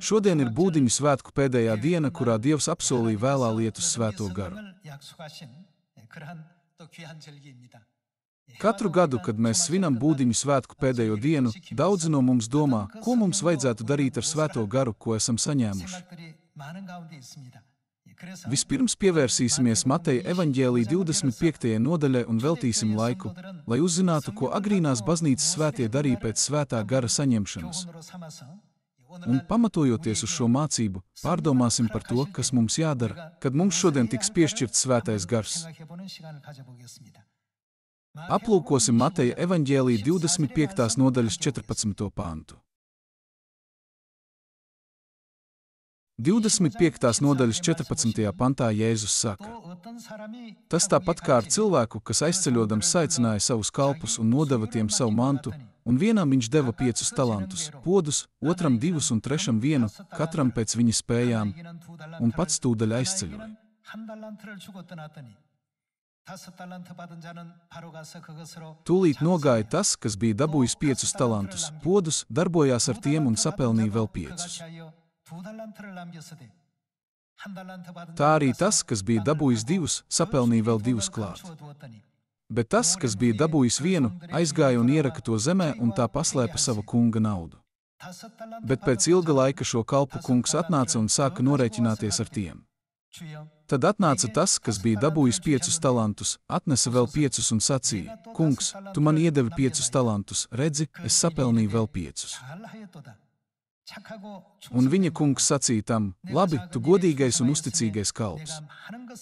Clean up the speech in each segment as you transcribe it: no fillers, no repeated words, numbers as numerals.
Šodien ir Būdiņu svētku pēdējā diena, kurā Dievs apsolīja vēlā lietus Svēto garu. Katru gadu, kad mēs svinam Būdiņu svētku pēdējo dienu, daudzi no mums domā, ko mums vajadzētu darīt ar Svēto garu, ko esam saņēmuši. Vispirms pievērsīsimies Mateja evaņģēlija 25. nodaļai un veltīsim laiku, lai uzzinātu, ko agrīnās baznīcas svētie darīja pēc Svētā gara saņemšanas. Un pamatojoties uz šo mācību, pārdomāsim par to, kas mums jādara, kad mums šodien tiks piešķirts Svētais gars. Aplūkosim Mateja evaņģēlija 25. nodaļas 14. pantu. 25. nodaļas 14. pantā Jēzus saka: Tas tāpat kā ar cilvēku, kas aizceļodams saicināja savus kalpus un nodeva tiem savu mantu, un vienam viņš deva 5 talantus, podus, otram 2 un trešam 1, katram pēc viņa spējām, un pats tūdaļ aizceļoja. Tūlīt nogāja tas, kas bija dabūjis 5 talantus, podus, darbojās ar tiem un sapelnīja vēl 5. Tā arī tas, kas bija dabūjis 2, sapelnīja vēl 2 klāt. Bet tas, kas bija dabūjis 1, aizgāja un ieraka to zemē un tā paslēpa sava kunga naudu. Bet pēc ilga laika šo kalpu kungs atnāca un sāka norēķināties ar tiem. Tad atnāca tas, kas bija dabūjis 5 talantus, atnesa vēl 5 un sacīja: Kungs, tu man iedevi 5 talantus, redzi, es sapelnīju vēl 5. Un viņa kungs sacīja tam: Labi, tu godīgais un uzticīgais kalps.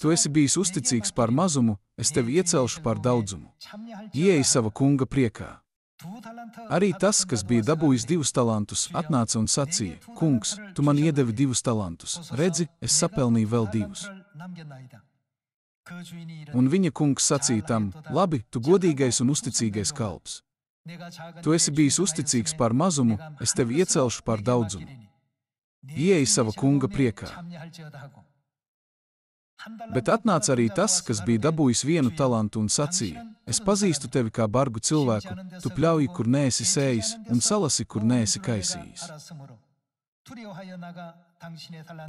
Tu esi bijis uzticīgs par mazumu, es tevi iecelšu par daudzumu. Ieej sava kunga priekā. Arī tas, kas bija dabūjis 2 talantus, atnāca un sacīja: Kungs, tu man iedevi 2 talantus, redzi, es sapelnīju vēl 2. Un viņa kungs sacīja tam: Labi, tu godīgais un uzticīgais kalps. Tu esi bijis uzticīgs par mazumu, es tevi iecelšu par daudzumu. Ieej sava kunga priekā. Bet atnāca arī tas, kas bija dabūjis 1 talantu un sacīja: Es pazīstu tevi kā bargu cilvēku, tu pļauji, kur neesi sējis, un salasi, kur neesi kaisījis.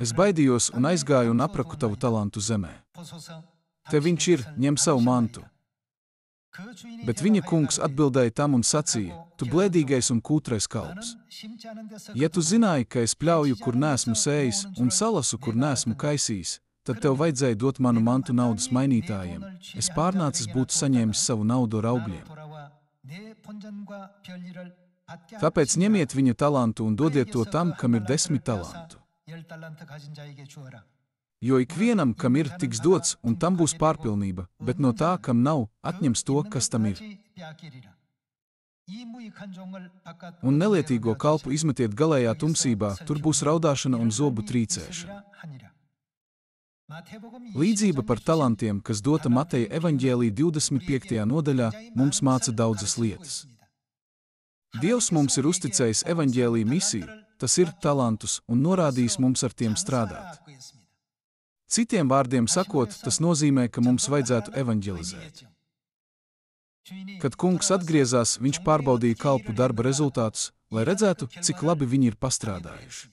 Es baidījos un aizgāju un apraku tavu talantu zemē. Te viņš ir, ņem savu mantu. Bet viņa kungs atbildēja tam un sacīja: Tu blēdīgais un kūtrais kalps. Ja tu zināji, ka es pļauju, kur neesmu sējis, un salasu, kur neesmu kaisījis, tad tev vajadzēja dot manu mantu naudas mainītājiem. Es pārnācis būtu saņēmis savu naudu ar augļiem. Tāpēc ņemiet viņa talantu un dodiet to tam, kam ir 10 talantu. Jo ikvienam, kam ir, tiks dots, un tam būs pārpilnība, bet no tā, kam nav, atņems to, kas tam ir. Un nelietīgo kalpu izmetiet galējā tumsībā, tur būs raudāšana un zobu trīcēšana. Līdzība par talantiem, kas dota Mateja evaņģēlija 25. nodaļā, mums māca daudzas lietas. Dievs mums ir uzticējis evaņģēlija misiju, tas ir talantus, un norādījis mums ar tiem strādāt. Citiem vārdiem sakot, tas nozīmē, ka mums vajadzētu evaņģelizēt. Kad kungs atgriezās, viņš pārbaudīja kalpu darba rezultātus, lai redzētu, cik labi viņi ir pastrādājuši.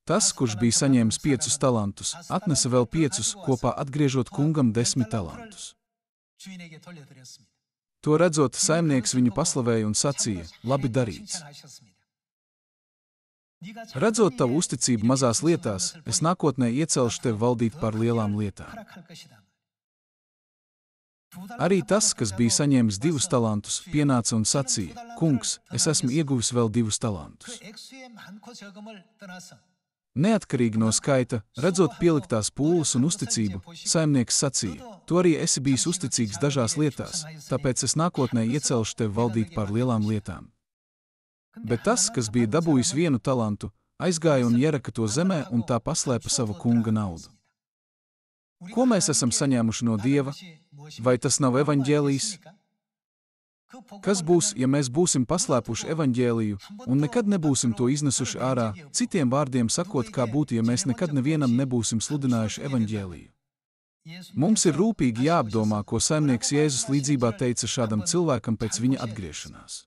Tas, kurš bija saņēmis 5 talantus, atnesa vēl 5, kopā atgriežot kungam 10 talantus. To redzot, saimnieks viņu paslavēja un sacīja: Labi darīts. Redzot tavu uzticību mazās lietās, es nākotnē iecelšu tevi valdīt par lielām lietām. Arī tas, kas bija saņēmis 2 talantus, pienāca un sacīja: Kungs, es esmu ieguvis vēl 2 talantus. Neatkarīgi no skaita, redzot pieliktās pūles un uzticību, saimnieks sacīja: Tu arī esi bijis uzticīgs dažās lietās, tāpēc es nākotnē iecelšu tevi valdīt par lielām lietām. Bet tas, kas bija dabūjis 1 talantu, aizgāja un ieraka to zemē un tā paslēpa savu kunga naudu. Ko mēs esam saņēmuši no Dieva? Vai tas nav evaņģēlijs? Kas būs, ja mēs būsim paslēpuši evaņģēliju un nekad nebūsim to iznesuši ārā, citiem vārdiem sakot, kā būtu, ja mēs nekad nevienam nebūsim sludinājuši evaņģēliju? Mums ir rūpīgi jāapdomā, ko saimnieks Jēzus līdzībā teica šādam cilvēkam pēc viņa atgriešanās.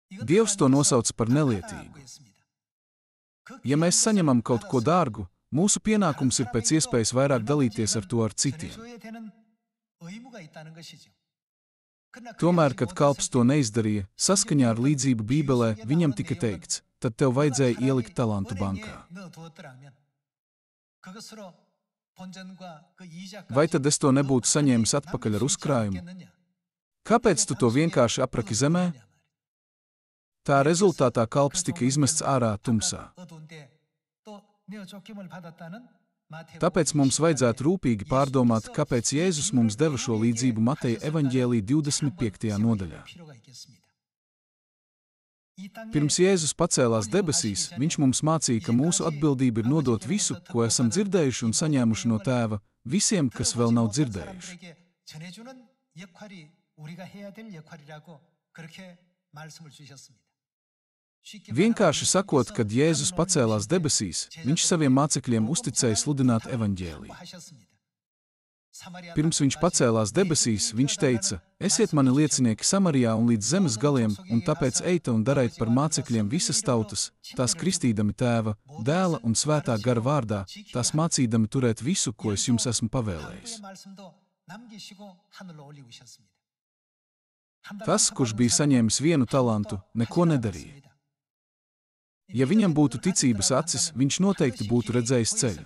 Dievs to nosauca par nelietīgu. Ja mēs saņemam kaut ko dārgu, mūsu pienākums ir pēc iespējas vairāk dalīties ar to ar citiem. Tomēr, kad kalps to neizdarīja, saskaņā ar līdzību Bībelē, viņam tika teikts, tad tev vajadzēja ielikt talantu bankā. Vai tad es to nebūtu saņēmis atpakaļ ar uzkrājumu? Kāpēc tu to vienkārši apraki zemē? Tā rezultātā kalps tika izmests ārā tumsā. Tāpēc mums vajadzētu rūpīgi pārdomāt, kāpēc Jēzus mums deva šo līdzību Mateja evaņģēlija 25. nodaļā. Pirms Jēzus pacēlās debesīs, viņš mums mācīja, ka mūsu atbildība ir nodot visu, ko esam dzirdējuši un saņēmuši no Tēva, visiem, kas vēl nav dzirdējuši. Vienkārši sakot, kad Jēzus pacēlās debesīs, viņš saviem mācekļiem uzticēja sludināt evaņģēliju. Pirms viņš pacēlās debesīs, viņš teica, esiet mani liecinieki Samarijā un līdz zemes galiem, un tāpēc eita un dariet par mācekļiem visas tautas, tās kristīdami Tēva, Dēla un Svētā gara vārdā, tās mācīdami turēt visu, ko es jums esmu pavēlējis. Tas, kurš bija saņēmis vienu talantu, neko nedarīja. Ja viņam būtu ticības acis, viņš noteikti būtu redzējis ceļu.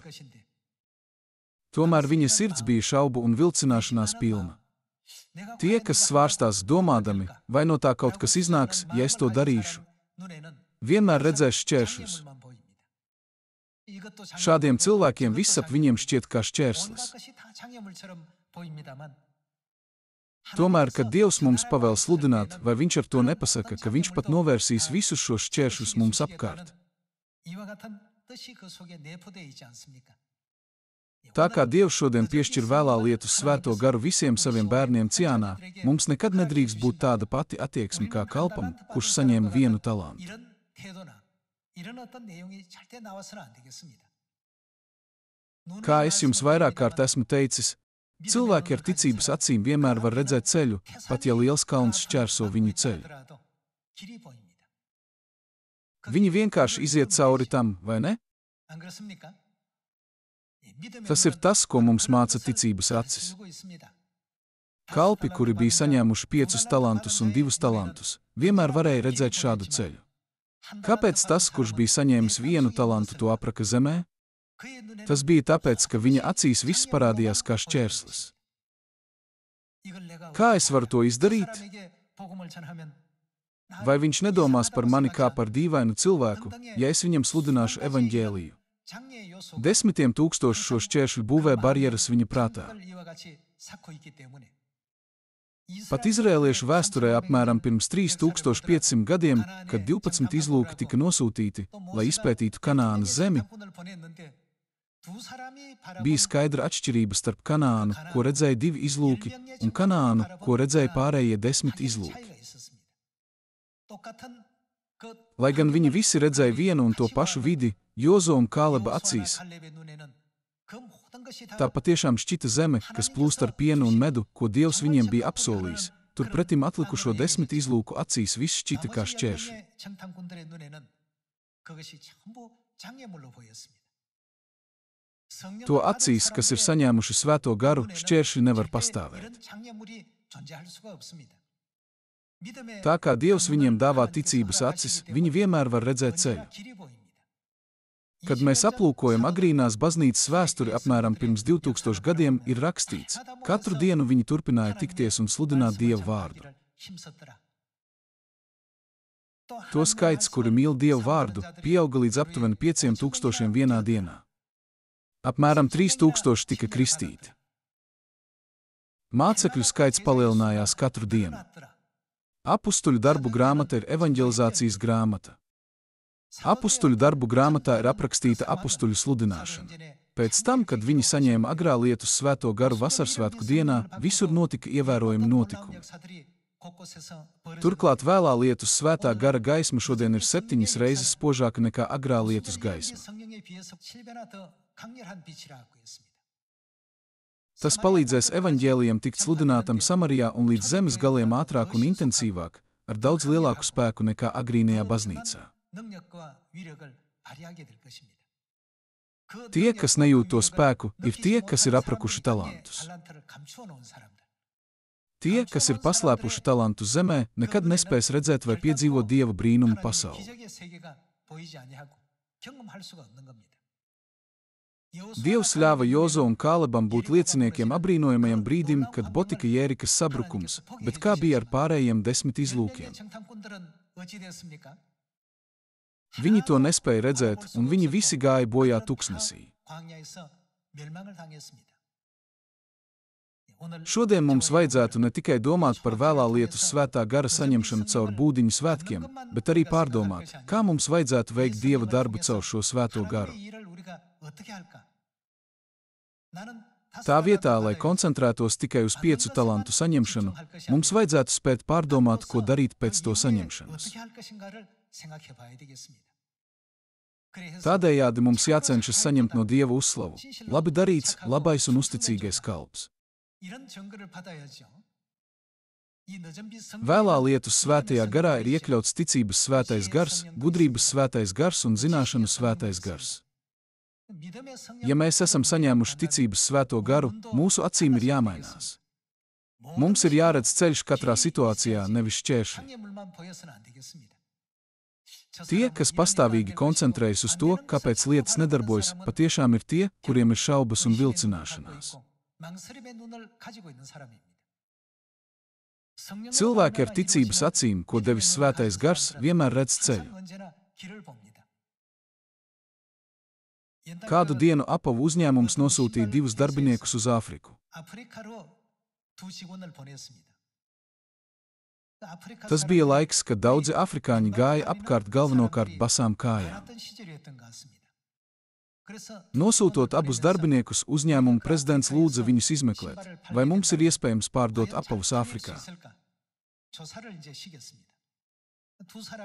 Tomēr viņa sirds bija šaubu un vilcināšanās pilna. Tie, kas svārstās domādami, vai no tā kaut kas iznāks, ja es to darīšu, vienmēr redzēs šķēršļus. Šādiem cilvēkiem viss ap viņiem šķiet kā šķērslis. Tomēr, kad Dievs mums pavēl sludināt, vai viņš ar to nepasaka, ka viņš pat novērsīs visus šos šķēršļus mums apkārt? Tā kā Dievs šodien piešķir vēlā lietus Svēto garu visiem saviem bērniem ciānā, mums nekad nedrīkst būt tāda pati attieksme kā kalpam, kurš saņēma vienu talantu. Kā es jums vairāk kārt esmu teicis, cilvēki ar ticības acīm vienmēr var redzēt ceļu, pat ja liels kalns šķērso viņu ceļu. Viņi vienkārši iziet cauri tam, vai ne? Tas ir tas, ko mums māca ticības acis. Kalpi, kuri bija saņēmuši 5 talantus un 2 talantus, vienmēr varēja redzēt šādu ceļu. Kāpēc tas, kurš bija saņēmis vienu talantu, to apraka zemē? Tas bija tāpēc, ka viņa acīs viss parādījās kā šķērslis. Kā es varu to izdarīt? Vai viņš nedomās par mani kā par dīvainu cilvēku, ja es viņam sludināšu evaņģēliju? 10 000 šo šķēršļu būvē barjeras viņa prātā. Pat izrēliešu vēsturē apmēram pirms 3500 gadiem, kad 12 izlūki tika nosūtīti, lai izpētītu Kanānas zemi, bija skaidra atšķirība starp Kanānu, ko redzēja 2 izlūki, un Kanānu, ko redzēja pārējie 10 izlūki. Lai gan viņi visi redzēja vienu un to pašu vidi, Jozo un Kāleba acīs, tā patiešām šķita zeme, kas plūst ar pienu un medu, ko Dievs viņiem bija apsolījis. Turpretim atlikušo 10 izlūku acīs viss šķita kā šķēršļi. To acīs, kas ir saņēmuši Svēto garu, šķēršļi nevar pastāvēt. Tā kā Dievs viņiem dāvā ticības acis, viņi vienmēr var redzēt ceļu. Kad mēs aplūkojam agrīnās baznīcas vēsturi apmēram pirms 2000 gadiem, ir rakstīts, katru dienu viņi turpināja tikties un sludināt Dieva vārdu. To skaits, kuri mīl Dieva vārdu, pieauga līdz aptuveni 5000 vienā dienā. Apmēram 3000 tika kristīti. Mācekļu skaits palielinājās katru dienu. Apustuļu darbu grāmata ir evaņģelizācijas grāmata. Apustuļu darbu grāmatā ir aprakstīta apustuļu sludināšana. Pēc tam, kad viņi saņēma agrā lietus Svēto garu vasarsvētku dienā, visur notika ievērojami notikumi. Turklāt vēlā lietus Svētā gara gaisma šodien ir 7 reizes spožāka nekā agrā lietus gaisma. Tas palīdzēs evaņģēlijam tikt sludinātam Samarijā un līdz zemes galiem ātrāk un intensīvāk, ar daudz lielāku spēku nekā agrīnajā baznīcā. Tie, kas nejūt to spēku, ir tie, kas ir aprakuši talantus. Tie, kas ir paslēpuši talantus zemē, nekad nespēs redzēt vai piedzīvot Dieva brīnumu pasauli. Dievs ļāva Jozo un Kālebam būt lieciniekiem abrīnojamajam brīdim, kad botika Jērikas sabrukums, bet kā bija ar pārējiem 10 izlūkiem? Viņi to nespēja redzēt, un viņi visi gāja bojā tuksnesī. Šodien mums vajadzētu ne tikai domāt par vēlā lietus svētā gara saņemšanu caur būdiņu svētkiem, bet arī pārdomāt, kā mums vajadzētu veikt Dieva darbu caur šo svēto garu. Tā vietā, lai koncentrētos tikai uz 5 talantu saņemšanu, mums vajadzētu spēt pārdomāt, ko darīt pēc to saņemšanas. Tādējādi mums jācenšas saņemt no Dieva uzslavu. Labi darīts, labais un uzticīgais kalps. Vēlā lietus svētajā garā ir iekļauts ticības svētais gars, gudrības svētais gars un zināšanu svētais gars. Ja mēs esam saņēmuši ticības svēto garu, mūsu acīm ir jāmainās. Mums ir jāredz ceļš katrā situācijā, nevis šķēršļi. Tie, kas pastāvīgi koncentrējas uz to, kāpēc lietas nedarbojas, patiešām ir tie, kuriem ir šaubas un vilcināšanās. Cilvēki ar ticības acīm, ko devis svētais gars, vienmēr redz ceļu. Kādu dienu apavu uzņēmums nosūtīja 2 darbiniekus uz Āfriku. Tas bija laiks, kad daudzi afrikāņi gāja apkārt galvenokārt basām kājām. Nosūtot abus darbiniekus, uzņēmuma prezidents lūdza viņus izmeklēt, vai mums ir iespējams pārdot apavus Āfrikā.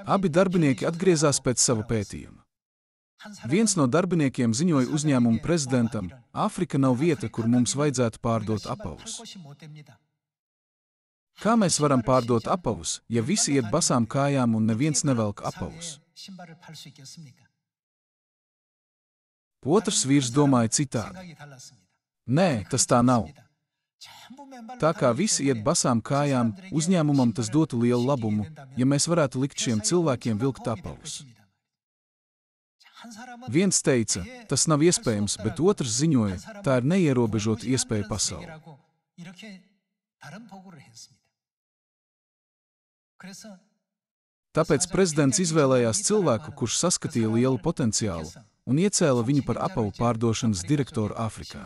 Abi darbinieki atgriezās pēc sava pētījuma. Viens no darbiniekiem ziņoja uzņēmuma prezidentam: Āfrika nav vieta, kur mums vajadzētu pārdot apavus. Kā mēs varam pārdot apavus, ja visi iet basām kājām un neviens nevelk apavus? Otrs vīrs domāja citādi. Nē, tas tā nav. Tā kā visi iet basām kājām, uzņēmumam tas dotu lielu labumu, ja mēs varētu likt šiem cilvēkiem vilkt apavus. Viens teica, tas nav iespējams, bet otrs ziņoja, tā ir neierobežota iespēja pasaulē. Tāpēc prezidents izvēlējās cilvēku, kurš saskatīja lielu potenciālu, un iecēla viņu par apavu pārdošanas direktoru Āfrikā.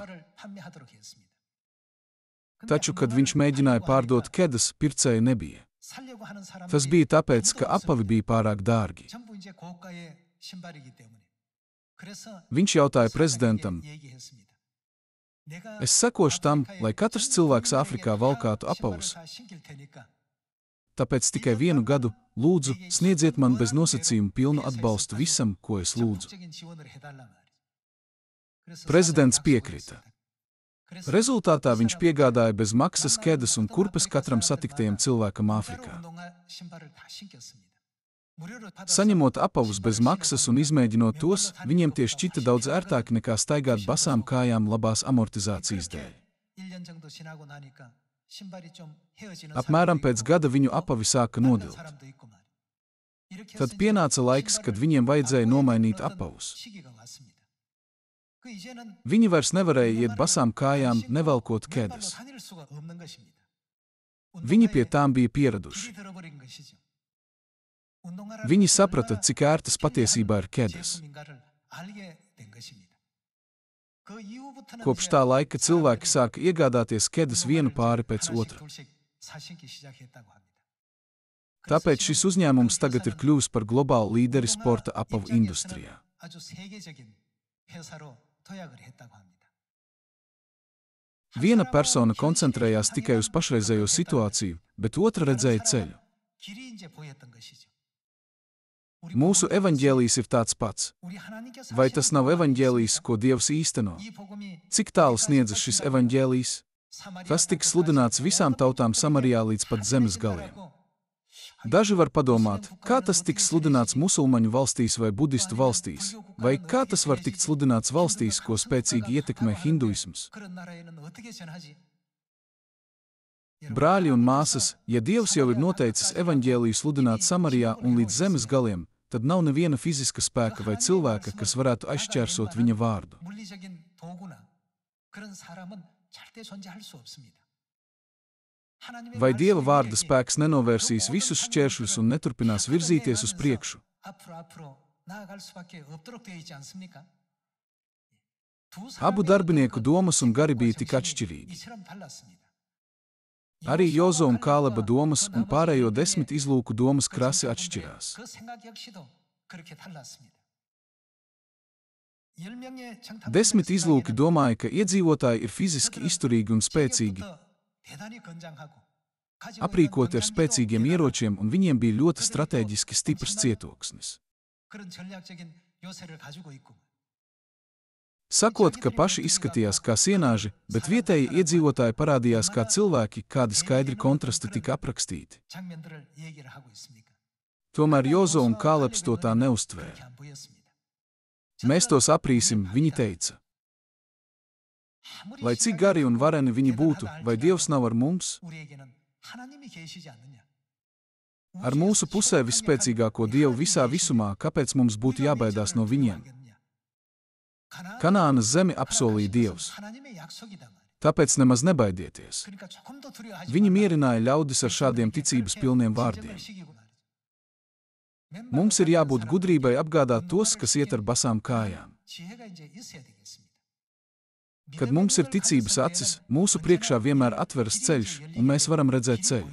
Taču, kad viņš mēģināja pārdot kedas, pircēju nebija. Tas bija tāpēc, ka apavi bija pārāk dārgi. Viņš jautāja prezidentam: es sekošu tam, lai katrs cilvēks Āfrikā valkātu apavus. Tāpēc tikai 1 gadu, lūdzu, sniedziet man bez nosacījumu pilnu atbalstu visam, ko es lūdzu. Prezidents piekrita. Rezultātā viņš piegādāja bez maksas kedas un kurpes katram satiktajam cilvēkam Āfrikā. Saņemot apavus bez maksas un izmēģinot tos, viņiem tie šķita daudz ērtāki nekā staigāt basām kājām labās amortizācijas dēļ. Apmēram pēc gada viņu apavi sāka nodilt. Tad pienāca laiks, kad viņiem vajadzēja nomainīt apavus. Viņi vairs nevarēja iet basām kājām, nevelkot kedas. Viņi pie tām bija pieraduši. Viņi saprata, cik ērtas patiesībā ir kedas. Kopš tā laika cilvēki sāka iegādāties kedas vienu pāri pēc otra. Tāpēc šis uzņēmums tagad ir kļuvis par globālu līderi sporta apavu industrijā. Viena persona koncentrējās tikai uz pašreizējo situāciju, bet otra redzēja ceļu. Mūsu evaņģēlijs ir tāds pats. Vai tas nav evaņģēlijs, ko Dievs īsteno? Cik tālu sniedzas šis evaņģēlijs? Tas tika sludināts visām tautām Samarijā līdz pat zemes galiem. Daži var padomāt, kā tas tiks sludināts musulmaņu valstīs vai budistu valstīs, vai kā tas var tikt sludināts valstīs, ko spēcīgi ietekmē hinduisms. Brāļi un māsas, ja Dievs jau ir noteicis evaņģēliju sludināt Samarijā un līdz zemes galiem, tad nav neviena fiziska spēka vai cilvēka, kas varētu aizšķērsot viņa vārdu. Vai Dieva vārda spēks nenovērsīs visus šķēršļus un neturpinās virzīties uz priekšu? Abu darbinieku domas un gari bija tik atšķirīgi. Arī Jozo un Kāleba domas un pārējo 10 izlūku domas krasi atšķirās. 10 izlūki domāja, ka iedzīvotāji ir fiziski izturīgi un spēcīgi, aprīkoti ar spēcīgiem ieročiem, un viņiem bija ļoti strateģiski stiprs cietoksnis. Sakot, ka paši izskatījās kā sienāži, bet vietēji iedzīvotāji parādījās kā cilvēki, kādi skaidri kontrasti tika aprakstīti. Tomēr Jozo un Kālebs to tā neuztvēra. Mēs tos aprīsim, viņi teica. Lai cik gari un vareni viņi būtu, vai Dievs nav ar mums? Ar mūsu pusē visspēcīgāko Dievu visā visumā, kāpēc mums būtu jābaidās no viņiem? Kanānas zemi apsolīja Dievs. Tāpēc nemaz nebaidieties. Viņi mierināja ļaudis ar šādiem ticības pilniem vārdiem. Mums ir jābūt gudrībai apgādāt tos, kas iet ar basām kājām. Kad mums ir ticības acis, mūsu priekšā vienmēr atveras ceļš, un mēs varam redzēt ceļu.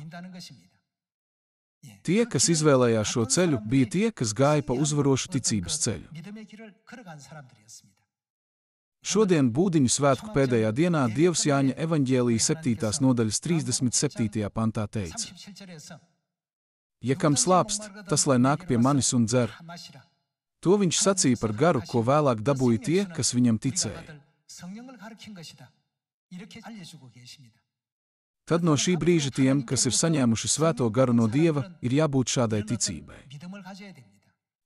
Tie, kas izvēlējās šo ceļu, bija tie, kas gāja pa uzvarošu ticības ceļu. Šodien Būdiņu svētku pēdējā dienā Dievs Jāņa evaņģēlija 7. nodaļas 37. pantā teica: Ja kam slāpst, tas lai nāk pie manis un dzer. To viņš sacīja par garu, ko vēlāk dabūja tie, kas viņam ticēja. Tad no šī brīža tiem, kas ir saņēmuši svēto garu no Dieva, ir jābūt šādai ticībai.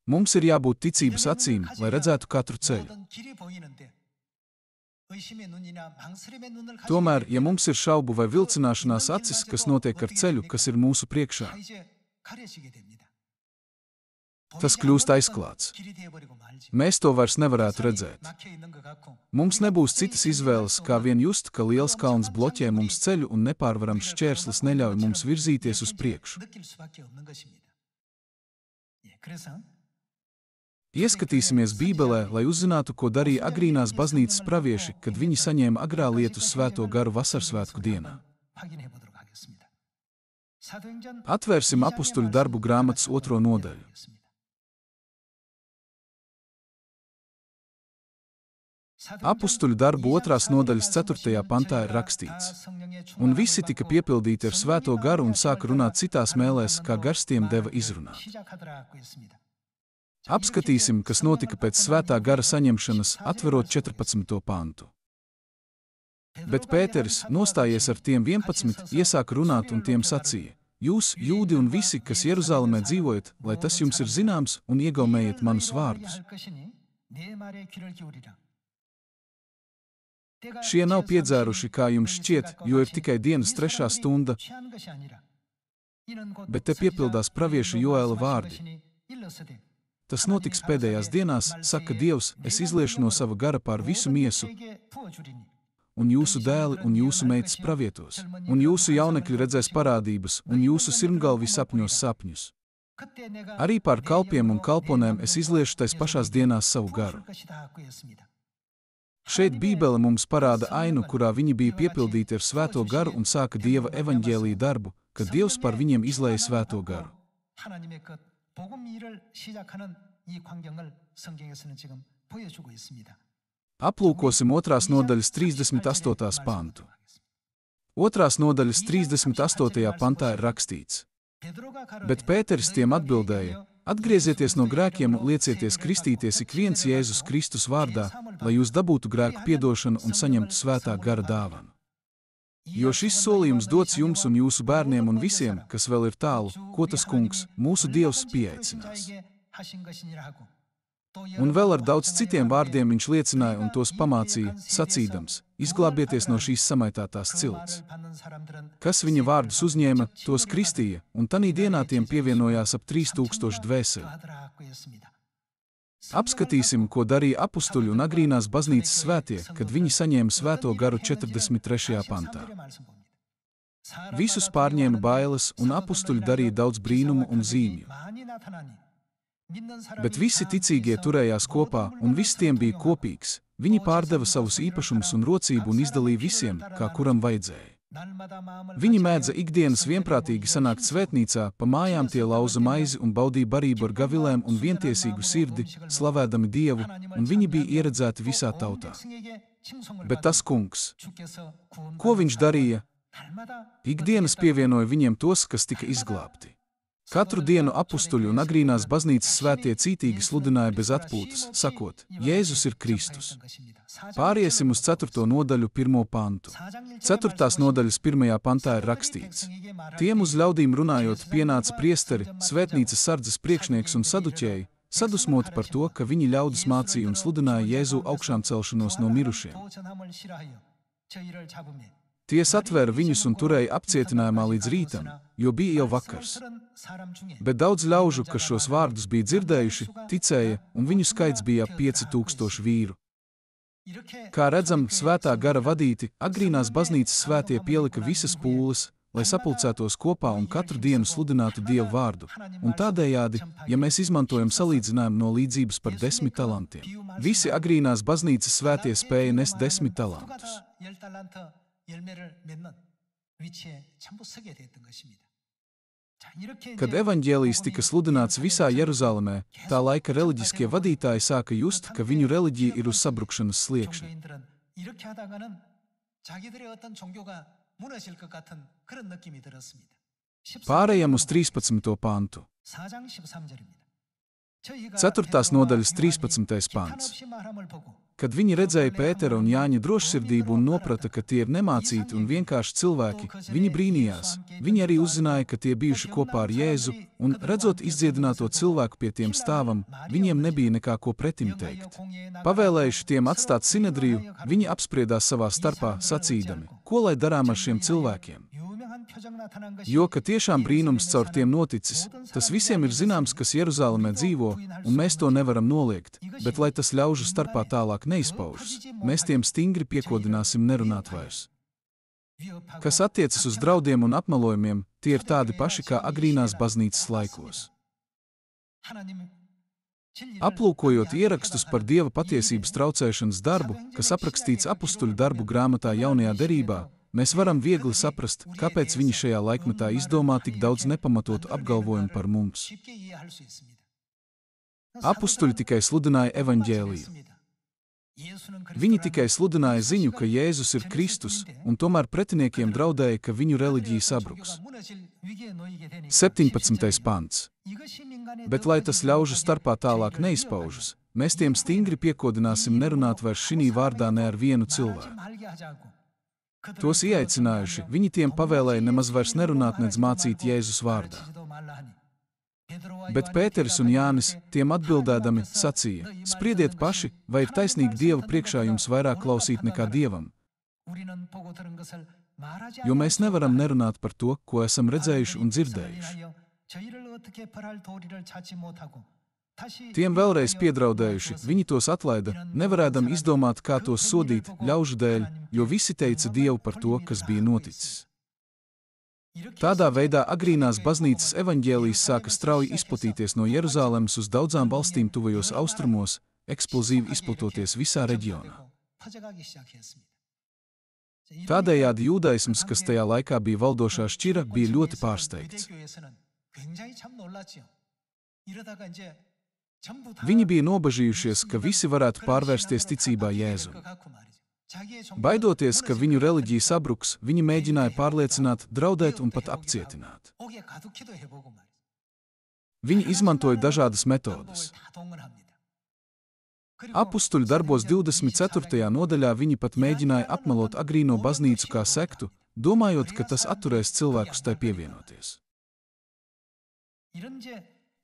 Mums ir jābūt ticības acīm, lai redzētu katru ceļu. Tomēr, ja mums ir šaubu vai vilcināšanās acis, kas notiek ar ceļu, kas ir mūsu priekšā, tas kļūst aizklāts. Mēs to vairs nevarētu redzēt. Mums nebūs citas izvēles, kā vien just, ka liels kalns bloķē mums ceļu un nepārvarams šķērslis neļauj mums virzīties uz priekšu. Ieskatīsimies Bībelē, lai uzzinātu, ko darīja agrīnās baznīcas pravieši, kad viņi saņēma agrā lietus svēto garu vasarsvētku dienā. Atvērsim apustuļu darbu grāmatas 2. nodaļu. Apustuļu darbu 2. nodaļas 4. pantā ir rakstīts: Un visi tika piepildīti ar svēto garu un sāka runāt citās mēlēs, kā gars tiem deva izrunāt. Apskatīsim, kas notika pēc svētā gara saņemšanas, atverot 14. pantu. Bet Pēteris, nostājies ar tiem 11, iesāka runāt un tiem sacīja: Jūs, jūdi un visi, kas Jeruzalemē dzīvojat, lai tas jums ir zināms un iegaumējiet manus vārdus. Šie nav piedzēruši, kā jums šķiet, jo ir tikai dienas 3. stunda, bet te piepildās pravieša Joēla vārdi. Tas notiks pēdējās dienās, saka Dievs, es izliešu no sava gara pār visu miesu, un jūsu dēli un jūsu meitas pravietos, un jūsu jaunekļi redzēs parādības, un jūsu sirmgalvi sapņos sapņus. Arī pār kalpiem un kalponēm es izliešu tais pašās dienās savu garu. Šeit Bībele mums parāda ainu, kurā viņi bija piepildīti ar svēto garu un sāka Dieva evaņģēlija darbu, kad Dievs par viņiem izlēja svēto garu. Aplūkosim 2. nodaļas 38. pantu. 2. nodaļas 38. pantā ir rakstīts: Bet Pēteris tiem atbildēja: Atgriezieties no grēkiem un liecieties kristīties ik viens Jēzus Kristus vārdā, lai jūs dabūtu grēku piedošanu un saņemtu svētā gara dāvanu. Jo šis solījums dots jums un jūsu bērniem un visiem, kas vēl ir tālu, ko tas Kungs, mūsu Dievs, pieaicinās. Un vēl ar daudz citiem vārdiem viņš liecināja un tos pamācīja, sacīdams: izglābieties no šīs samaitātās cilts. Kas viņa vārdus uzņēma, tos kristīja, un tanī dienā tiem pievienojās ap 3000 dvēseli. Apskatīsim, ko darīja apustuļi un agrīnās baznīcas svētie, kad viņi saņēma svēto garu 43. pantā. Visus pārņēma bailes, un apustuļi darīja daudz brīnumu un zīmju. Bet visi ticīgie turējās kopā, un viss tiem bija kopīgs. Viņi pārdeva savus īpašumus un rocību un izdalīja visiem, kā kuram vajadzēja. Viņi mēdza ikdienas vienprātīgi sanākt svētnīcā, pa mājām tie lauza maizi un baudīja barību ar gavilēm un vientiesīgu sirdi, slavēdami Dievu, un viņi bija ieredzēti visā tautā. Bet tas Kungs, ko viņš darīja? Ikdienas pievienoja viņiem tos, kas tika izglābti. Katru dienu apustuļu un agrīnās baznīcas svētie cītīgi sludināja bez atpūtas, sakot: Jēzus ir Kristus. Pāriesim uz 4. nodaļu 1. pantu. 4. nodaļas 1. pantā ir rakstīts: Tiem uz ļaudīm runājot pienāca priesteri, svētnīcas sardzes priekšnieks un saduķēji, sadusmoti par to, ka viņi ļaudis mācīja un sludināja Jēzu augšām celšanos no mirušiem. Tie satvēra viņus un turēja apcietinājumā līdz rītam, jo bija jau vakars. Bet daudz ļaužu, kas šos vārdus bija dzirdējuši, ticēja, un viņu skaits bija ap 5000 vīru. Kā redzam, svētā gara vadīti, agrīnās baznīcas svētie pielika visas pūles, lai sapulcētos kopā un katru dienu sludinātu Dievu vārdu. Un tādējādi, ja mēs izmantojam salīdzinājumu no līdzības par 10 talantiem, visi agrīnās baznīcas svētie spēja nest 10 talantus. Kad evaņģēlijs tika sludināts visā Jeruzalemē, tā laika reliģiskie vadītāji sāka just, ka viņu reliģija ir uz sabrukšanas sliekšņa. Pārējām uz 13. pantu. 4. nodaļas 13. pants. Kad viņi redzēja Pētera un Jāņa drošsirdību un noprata, ka tie ir nemācīti un vienkārši cilvēki, viņi brīnījās. Viņi arī uzzināja, ka tie bijuši kopā ar Jēzu, un, redzot izdziedināto cilvēku pie tiem stāvam, viņiem nebija nekā ko pretim teikt. Pavēlējuši tiem atstāt sinedriju, viņi apspriedās savā starpā, sacīdami: ko lai darām ar šiem cilvēkiem? Jo, ka tiešām brīnums caur tiem noticis, tas visiem ir zināms, kas Jeruzalemē dzīvo, un mēs to nevaram noliegt, bet lai tas ļaužu starpā tālāk neizpaužas, mēs tiem stingri piekodināsim nerunāt vairs. Kas attiecas uz draudiem un apmelojumiem, tie ir tādi paši kā agrīnās baznīcas laikos. Aplūkojot ierakstus par Dieva patiesības traucēšanas darbu, kas aprakstīts apustuļu darbu grāmatā Jaunajā derībā, mēs varam viegli saprast, kāpēc viņi šajā laikmetā izdomā tik daudz nepamatotu apgalvojumu par mums. Apustuļi tikai sludināja evaņģēliju. Viņi tikai sludināja ziņu, ka Jēzus ir Kristus, un tomēr pretiniekiem draudēja, ka viņu reliģija sabruks. 17. pants. Bet, lai tas ļaužu starpā tālāk neizpaužas, mēs tiem stingri piekodināsim nerunāt vairs šinī vārdā ne ar vienu cilvēku. Tos ieaicinājuši, viņi tiem pavēlēja nemaz vairs nerunāt nedz mācīt Jēzus vārdā. Bet Pēteris un Jānis, tiem atbildēdami, sacīja: spriediet paši, vai ir taisnīgi Dieva priekšā jums vairāk klausīt nekā Dievam? Jo mēs nevaram nerunāt par to, ko esam redzējuši un dzirdējuši. Tiem vēlreiz piedraudējuši, viņi tos atlaida, nevarēdami izdomāt, kā tos sodīt, ļaužu dēļ, jo visi teica Dievu par to, kas bija noticis. Tādā veidā agrīnās baznīcas evaņģēlijs sāka strauji izplatīties no Jeruzalemes uz daudzām valstīm tuvajos austrumos, eksplozīvi izplatoties visā reģionā. Tādējādi jūdaisms, kas tajā laikā bija valdošā šķira, bija ļoti pārsteigts. Viņi bija nobažījušies, ka visi varētu pārvērsties ticībā Jēzum. Baidoties, ka viņu reliģija sabruks, viņi mēģināja pārliecināt, draudēt un pat apcietināt. Viņi izmantoja dažādas metodes. Apustuļu darbos 24. nodaļā viņi pat mēģināja apmelot agrīno baznīcu kā sektu, domājot, ka tas atturēs cilvēkus tai pievienoties.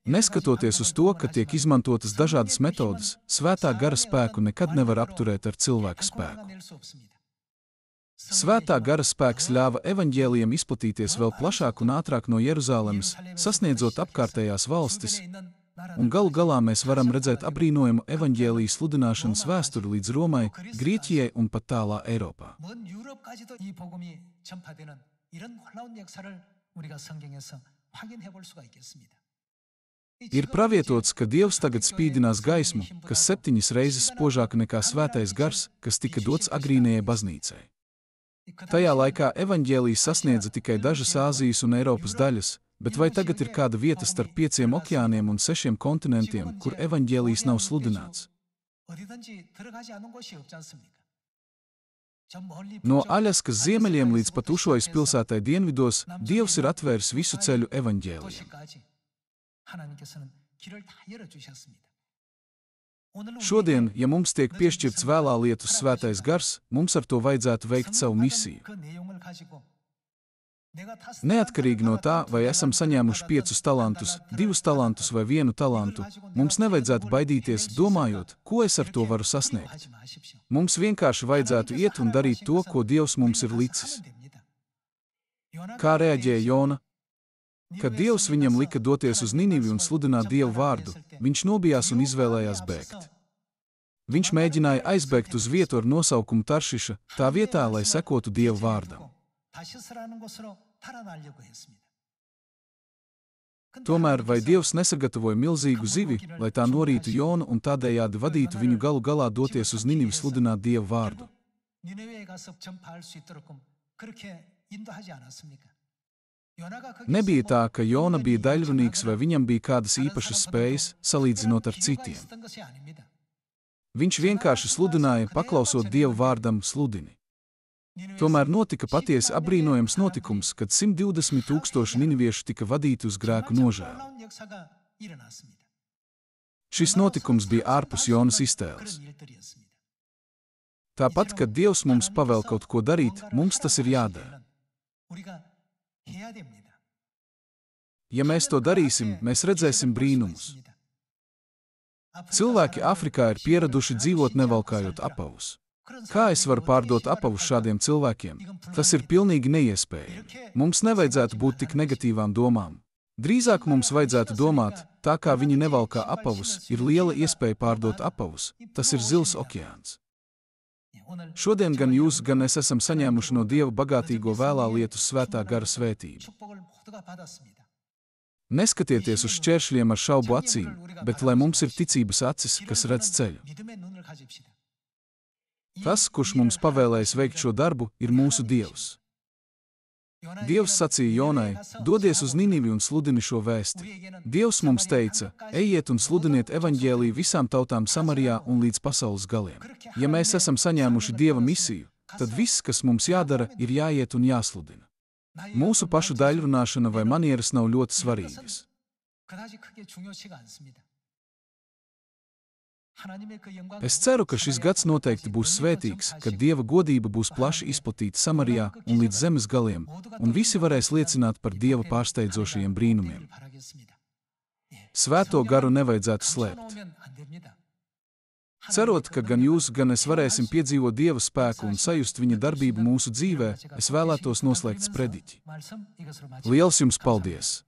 Neskatoties uz to, ka tiek izmantotas dažādas metodes, Svētā gara spēku nekad nevar apturēt ar cilvēka spēku. Svētā gara spēks ļāva evaņģēlijam izplatīties vēl plašāk un ātrāk no Jeruzalemes, sasniedzot apkārtējās valstis, un galu galā mēs varam redzēt apbrīnojamu evaņģēliju sludināšanas vēsturi līdz Romai, Grieķijai un pat tālā Eiropā. Ir pravietots, ka Dievs tagad spīdinās gaismu, kas 7 reizes spožāka nekā svētais gars, kas tika dots agrīnajai baznīcai. Tajā laikā evaņģēlijs sasniedza tikai dažas Āzijas un Eiropas daļas, bet vai tagad ir kāda vieta starp 5 okeāniem un 6 kontinentiem, kur evaņģēlijs nav sludināts? No Aļaskas ziemeļiem līdz pat Ušojas pilsētai dienvidos, Dievs ir atvēris visu ceļu evaņģēlijam. Šodien, ja mums tiek piešķirts vēlā lietus svētais gars, mums ar to vajadzētu veikt savu misiju. Neatkarīgi no tā, vai esam saņēmuši 5 talantus, 2 talantus vai 1 talantu, mums nevajadzētu baidīties, domājot, ko es ar to varu sasniegt. Mums vienkārši vajadzētu iet un darīt to, ko Dievs mums ir licis. Kā reaģēja Jona? Kad Dievs viņam lika doties uz Ninivi un sludināt Dievu vārdu, viņš nobijās un izvēlējās bēgt. Viņš mēģināja aizbēgt uz vietu ar nosaukumu Taršiša, tā vietā, lai sekotu Dievu vārdam. Tomēr vai Dievs nesagatavoja milzīgu zivi, lai tā norītu Jonu un tādējādi vadītu viņu galu galā doties uz Ninivi sludināt Dievu vārdu? Nebija tā, ka Jona bija daļrunīgs vai viņam bija kādas īpašas spējas, salīdzinot ar citiem. Viņš vienkārši sludināja, paklausot Dievu vārdam, sludini. Tomēr notika patiesi apbrīnojams notikums, kad 120 000 niniviešu tika vadīti uz grēku nožēlu. Šis notikums bija ārpus Jonas iztēles. Tāpat, kad Dievs mums pavēl kaut ko darīt, mums tas ir jādara. Ja mēs to darīsim, mēs redzēsim brīnumus. Cilvēki Āfrikā ir pieraduši dzīvot nevalkājot apavus. Kā es varu pārdot apavus šādiem cilvēkiem? Tas ir pilnīgi neiespējami. Mums nevajadzētu būt tik negatīvām domām. Drīzāk mums vajadzētu domāt, tā kā viņi nevalkā apavus, ir liela iespēja pārdot apavus. Tas ir zils okeāns. Šodien gan jūs, gan es esam saņēmuši no Dieva bagātīgo vēlā lietus svētā gara svētību. Neskatieties uz šķēršļiem ar šaubu acīm, bet lai mums ir ticības acis, kas redz ceļu. Tas, kurš mums pavēlējis veikt šo darbu, ir mūsu Dievs. Dievs sacīja Jonai, dodies uz Ninivi un sludini šo vēsti. Dievs mums teica, ejiet un sludiniet evaņģēliju visām tautām Samarijā un līdz pasaules galiem. Ja mēs esam saņēmuši Dieva misiju, tad viss, kas mums jādara, ir jāiet un jāsludina. Mūsu pašu daļrunāšana vai manieres nav ļoti svarīgas. Es ceru, ka šis gads noteikti būs svētīgs, kad Dieva godība būs plaši izplatīta Samarijā un līdz zemes galiem, un visi varēs liecināt par Dieva pārsteidzošajiem brīnumiem. Svēto garu nevajadzētu slēpt. Cerot, ka gan jūs, gan es varēsim piedzīvot Dieva spēku un sajust viņa darbību mūsu dzīvē, es vēlētos noslēgt sprediķi. Liels jums paldies!